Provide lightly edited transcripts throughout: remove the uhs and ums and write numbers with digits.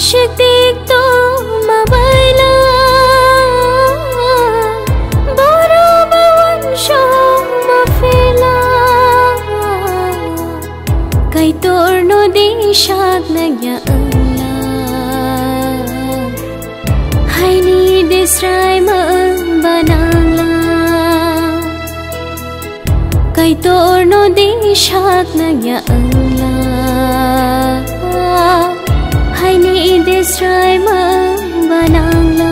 Shaktik to mabaila Boro bawan show mafela Kay torno di shag nagya Allah Hay ni disray banangla Kay torno di shag nagya Allah Hay ni disray banangla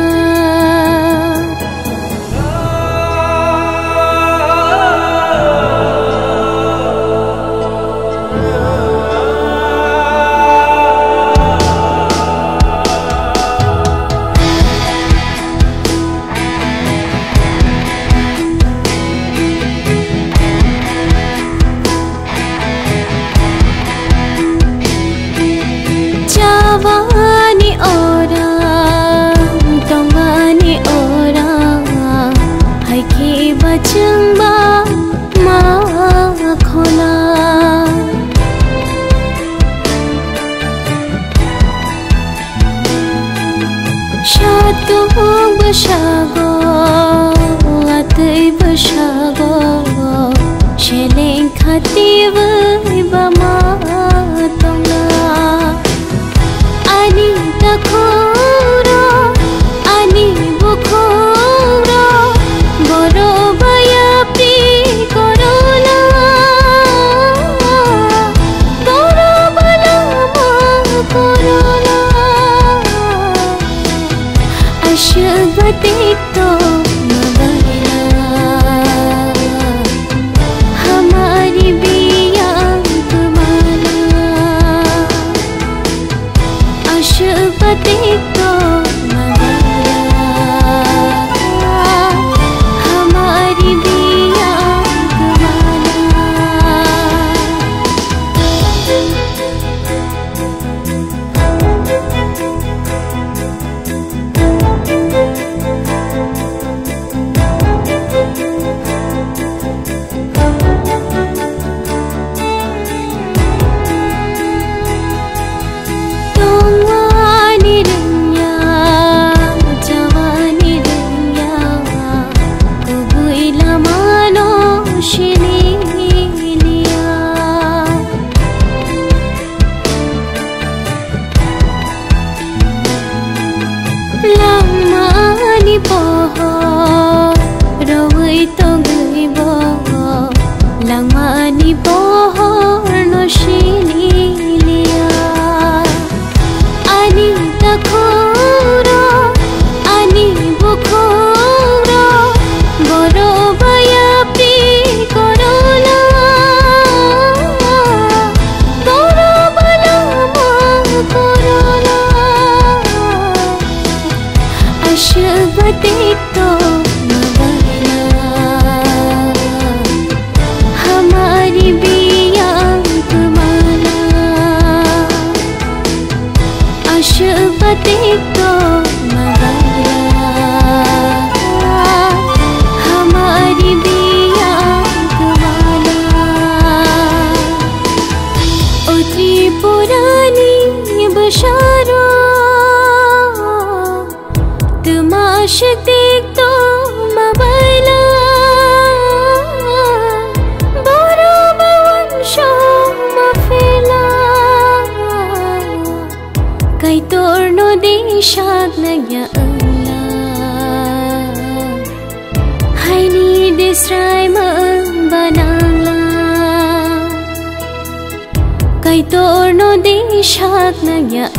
Jawani orang, tongani orang, hai ki bachang ba ma khola. Shatu bashago, atai bashago, sheleng khati ba ma tonga. Ani takhora, ani bukhora, boro baya pri korona, boro bala ma korona. Ashbatik to mabaila, hamari biya tumala. Ashbatik to mabaila, hamari biya Lamani poho, rawai to gai boho. Lamani poho, no shini liya. Ani takhora, ani bukhora, boro baya pri korona, boro bala ma korona. Ashbatik to mabaila, hamari biya tumala. Ashbatik to mabaila, hamari biya tumala. O Tripurani basharo Shaktik to mabaila Boro bawan show mafela Kay torno di shag nagya Allah Hay ni disray banangla Kay torno di shag nagya